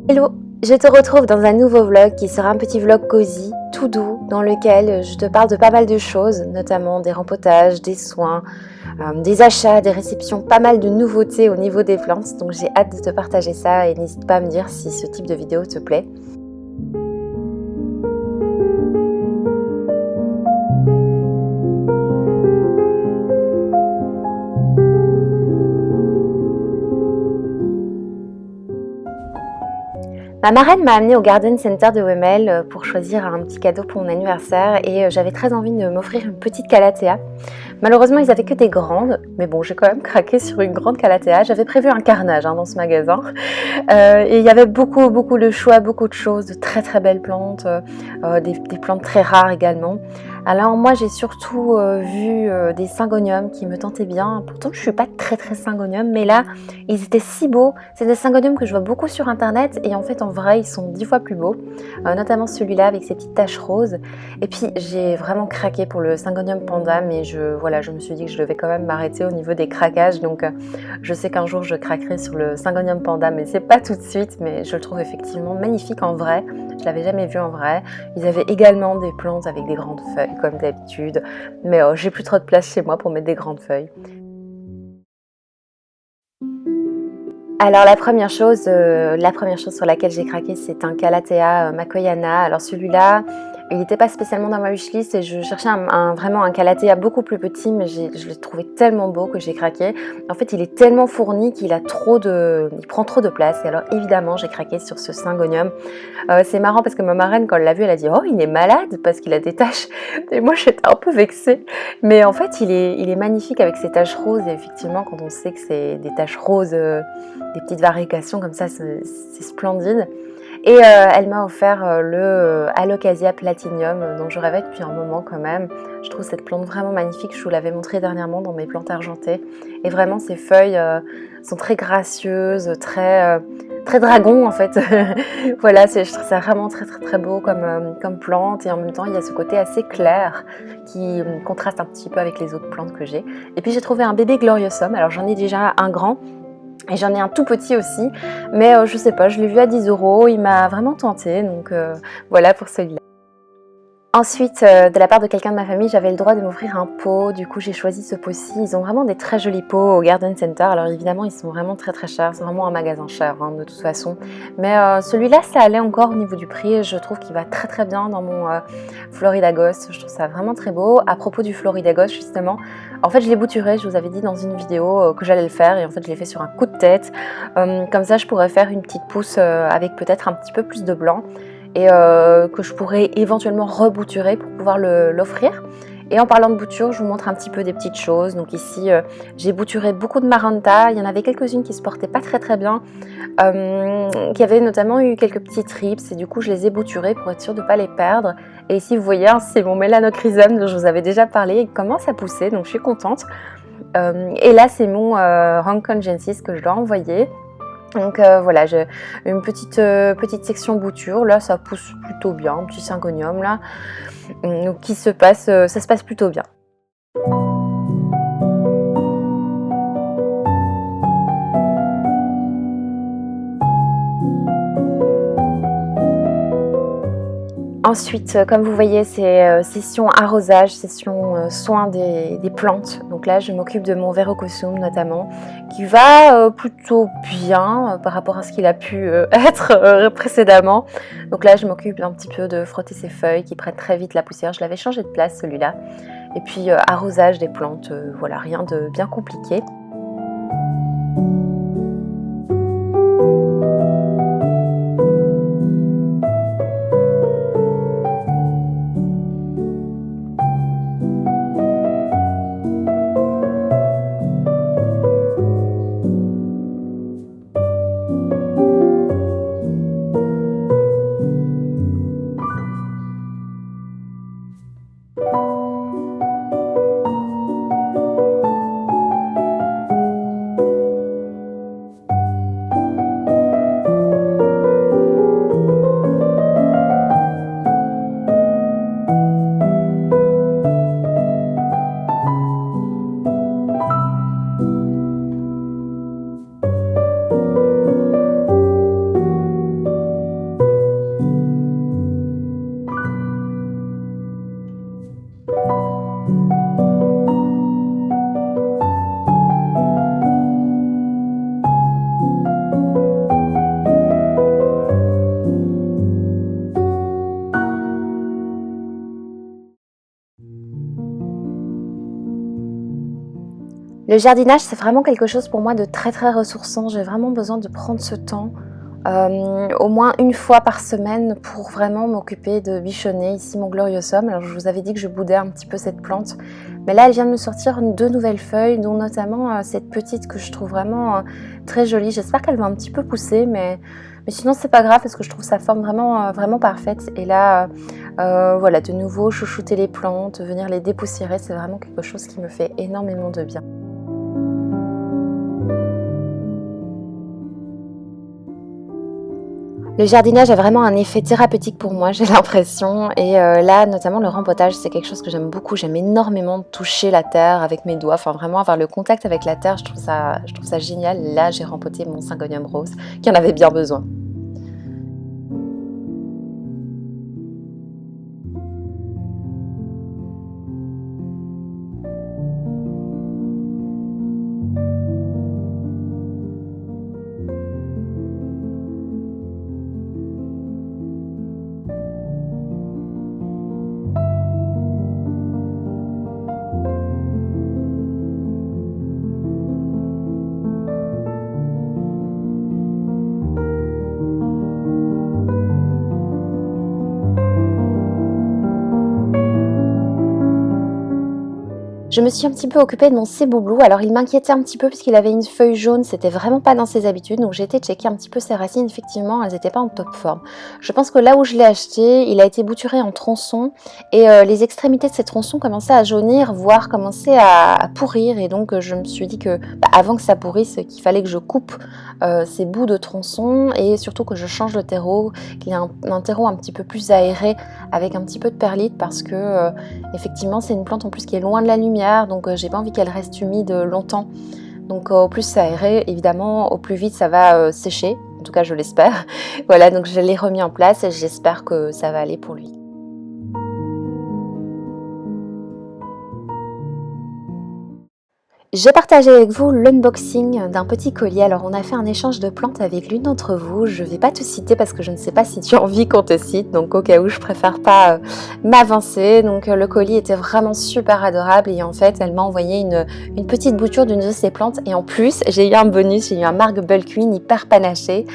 Hello, je te retrouve dans un nouveau vlog qui sera un petit vlog cosy, tout doux, dans lequel je te parle de pas mal de choses, notamment des rempotages, des soins, des achats, des réceptions, pas mal de nouveautés au niveau des plantes. Donc j'ai hâte de te partager ça et n'hésite pas à me dire si ce type de vidéo te plaît. Ma marraine m'a amenée au Garden Center de Wemel pour choisir un petit cadeau pour mon anniversaire et j'avais très envie de m'offrir une petite calathea. Malheureusement, ils n'avaient que des grandes, mais bon, j'ai quand même craqué sur une grande calathea. J'avais prévu un carnage dans ce magasin et il y avait beaucoup de choix, beaucoup de choses, de très très belles plantes, des plantes très rares également. Alors moi, j'ai surtout vu des syngoniums qui me tentaient bien. Pourtant, je ne suis pas très syngonium, mais là, ils étaient si beaux. C'est des syngoniums que je vois beaucoup sur internet et en fait, en vrai, ils sont 10 fois plus beaux, notamment celui-là avec ses petites taches roses. Et puis, j'ai vraiment craqué pour le syngonium panda, mais je me suis dit que je devais quand même m'arrêter au niveau des craquages. Donc, je sais qu'un jour, je craquerai sur le syngonium panda, mais c'est pas tout de suite. Mais je le trouve effectivement magnifique en vrai. Je l'avais jamais vu en vrai. Ils avaient également des plantes avec des grandes feuilles, comme d'habitude. Mais j'ai plus trop de place chez moi pour mettre des grandes feuilles. Alors la première chose sur laquelle j'ai craqué, c'est un Calathea Makoyana. Alors celui-là, il n'était pas spécialement dans ma wishlist et je cherchais vraiment un Calathea beaucoup plus petit, mais je l'ai trouvé tellement beau que j'ai craqué. En fait, il est tellement fourni qu'il prend trop de place. Et alors évidemment, j'ai craqué sur ce syngonium. C'est marrant parce que ma marraine, quand elle l'a vu, elle a dit « Oh, il est malade parce qu'il a des taches ». Et moi, j'étais un peu vexée. Mais en fait, il est magnifique avec ses taches roses. Et effectivement, quand on sait que c'est des taches roses, des petites variégations comme ça, c'est splendide. Et elle m'a offert le Alocasia Platinium, dont je rêvais depuis un moment quand même. Je trouve cette plante vraiment magnifique. Je vous l'avais montré dernièrement dans mes plantes argentées. Et vraiment, ses feuilles sont très gracieuses, très dragon en fait. Voilà, je trouve ça vraiment très beau comme plante. Et en même temps, il y a ce côté assez clair qui contraste un petit peu avec les autres plantes que j'ai. Et puis j'ai trouvé un bébé Gloriosum. Alors j'en ai déjà un grand. Et j'en ai un tout petit aussi, mais je sais pas, je l'ai vu à 10 €, il m'a vraiment tenté, donc voilà pour celui-là. Ensuite, de la part de quelqu'un de ma famille, j'avais le droit de m'offrir un pot, du coup j'ai choisi ce pot-ci. Ils ont vraiment des très jolis pots au Garden Center, alors évidemment ils sont vraiment très chers, c'est vraiment un magasin cher de toute façon. Mais celui-là ça allait encore au niveau du prix, je trouve qu'il va très bien dans mon Florida Ghost, je trouve ça vraiment très beau. À propos du Florida Ghost justement, en fait je l'ai bouturé, je vous avais dit dans une vidéo que j'allais le faire et en fait je l'ai fait sur un coup de tête. Comme ça je pourrais faire une petite pousse avec peut-être un petit peu plus de blanc. Et que je pourrais éventuellement rebouturer pour pouvoir l'offrir. Et en parlant de bouture, je vous montre un petit peu des petites choses. Donc ici, j'ai bouturé beaucoup de Maranta. Il y en avait quelques-unes qui se portaient pas très bien, qui avaient notamment eu quelques petits trips. Et du coup, je les ai bouturées pour être sûre de ne pas les perdre. Et ici, vous voyez, c'est mon Melanochrysum dont je vous avais déjà parlé. Il commence à pousser, donc je suis contente. Et là, c'est mon Hong Kong Genesis que je dois envoyer. Donc voilà, j'ai une petite section bouture, là ça pousse plutôt bien, un petit syngonium là, donc ça se passe plutôt bien. Ensuite, comme vous voyez, c'est session arrosage, session soin des plantes. Donc là, je m'occupe de mon Verrucosum notamment, qui va plutôt bien par rapport à ce qu'il a pu être précédemment. Donc là, je m'occupe un petit peu de frotter ses feuilles qui prennent très vite la poussière. Je l'avais changé de place celui-là. Et puis arrosage des plantes, voilà, rien de bien compliqué. Le jardinage, c'est vraiment quelque chose pour moi de très très ressourçant. J'ai vraiment besoin de prendre ce temps, au moins une fois par semaine, pour vraiment m'occuper de bichonner ici mon Gloriosum. Alors je vous avais dit que je boudais un petit peu cette plante, mais là elle vient de me sortir 2 nouvelles feuilles, dont notamment cette petite que je trouve vraiment très jolie. J'espère qu'elle va un petit peu pousser, mais sinon c'est pas grave parce que je trouve sa forme vraiment, vraiment parfaite. Et là, voilà, de nouveau chouchouter les plantes, venir les dépoussiérer, c'est vraiment quelque chose qui me fait énormément de bien. Le jardinage a vraiment un effet thérapeutique pour moi, j'ai l'impression. Et là, notamment le rempotage, c'est quelque chose que j'aime beaucoup. J'aime énormément toucher la terre avec mes doigts, enfin vraiment avoir le contact avec la terre, je trouve ça génial. Là, j'ai rempoté mon Syngonium rose, qui en avait bien besoin. Je me suis un petit peu occupée de mon céboublou. Alors il m'inquiétait un petit peu puisqu'il avait une feuille jaune, c'était vraiment pas dans ses habitudes, donc j'ai été checker un petit peu ses racines. Effectivement, elles n'étaient pas en top forme. Je pense que là où je l'ai acheté, il a été bouturé en tronçons et les extrémités de ces tronçons commençaient à jaunir, voire commençaient à pourrir. Et donc je me suis dit que avant que ça pourrisse, qu'il fallait que je coupe ces bouts de tronçons et surtout que je change le terreau, qu'il y ait un terreau un petit peu plus aéré avec un petit peu de perlite, parce que effectivement c'est une plante en plus qui est loin de la lumière, donc j'ai pas envie qu'elle reste humide longtemps. Donc au plus c'est aéré, évidemment, au plus vite ça va sécher, en tout cas je l'espère. Voilà, donc je l'ai remis en place et j'espère que ça va aller pour lui. J'ai partagé avec vous l'unboxing d'un petit colis. Alors on a fait un échange de plantes avec l'une d'entre vous. Je ne vais pas te citer parce que je ne sais pas si tu as envie qu'on te cite. Donc au cas où, je préfère pas m'avancer. Donc le colis était vraiment super adorable. Et en fait, elle m'a envoyé une petite bouture d'une de ses plantes. Et en plus, j'ai eu un bonus. J'ai eu un Marble Queen hyper panaché.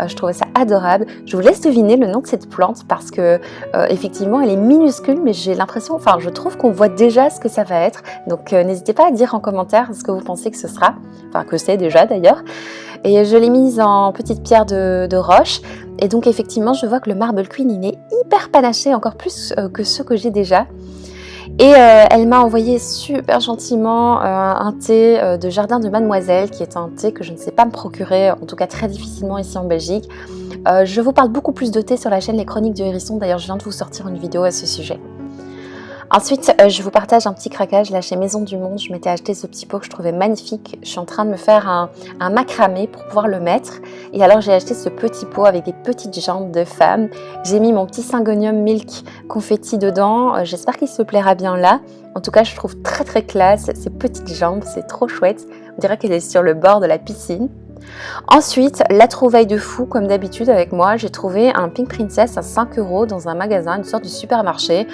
Je trouvais ça adorable. Je vous laisse deviner le nom de cette plante parce que effectivement, elle est minuscule. Mais j'ai l'impression, enfin je trouve qu'on voit déjà ce que ça va être. Donc n'hésitez pas à dire en commentaire ce que vous pensez que ce sera, enfin que c'est déjà d'ailleurs. Et je l'ai mise en petite pierre de roche. Et donc effectivement, je vois que le Marble Queen, il est hyper panaché, encore plus que ceux que j'ai déjà. Et elle m'a envoyé super gentiment un thé de Jardin de Mademoiselle, qui est un thé que je ne sais pas me procurer, en tout cas très difficilement ici en Belgique. Je vous parle beaucoup plus de thé sur la chaîne Les Chroniques du Hérisson. D'ailleurs, je viens de vous sortir une vidéo à ce sujet. Ensuite, je vous partage un petit craquage là chez Maison du Monde. Je m'étais acheté ce petit pot que je trouvais magnifique. Je suis en train de me faire un macramé pour pouvoir le mettre. Et alors j'ai acheté ce petit pot avec des petites jambes de femme. J'ai mis mon petit Syngonium Milk confetti dedans. J'espère qu'il se plaira bien là. En tout cas, je trouve très très classe ces petites jambes. C'est trop chouette. On dirait qu'elle est sur le bord de la piscine. Ensuite, la trouvaille de fou, comme d'habitude avec moi, j'ai trouvé un Pink Princess à 5 € dans un magasin, une sorte de supermarché.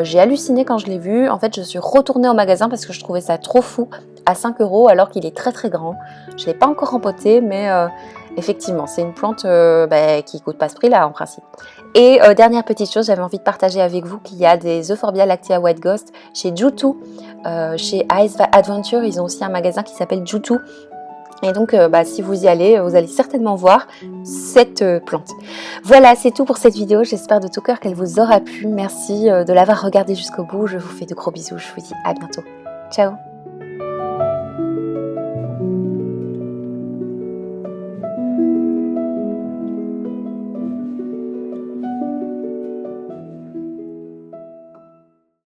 J'ai halluciné quand je l'ai vu. En fait, je suis retournée au magasin parce que je trouvais ça trop fou à 5 € alors qu'il est très très grand. Je ne l'ai pas encore rempoté, mais effectivement, c'est une plante qui ne coûte pas ce prix-là en principe. Et dernière petite chose, j'avais envie de partager avec vous qu'il y a des Euphorbia Lactea White Ghost chez Joutou, chez Ice Adventure. Ils ont aussi un magasin qui s'appelle Joutou. Et donc, si vous y allez, vous allez certainement voir cette plante. Voilà, c'est tout pour cette vidéo. J'espère de tout cœur qu'elle vous aura plu. Merci de l'avoir regardée jusqu'au bout. Je vous fais de gros bisous. Je vous dis à bientôt. Ciao!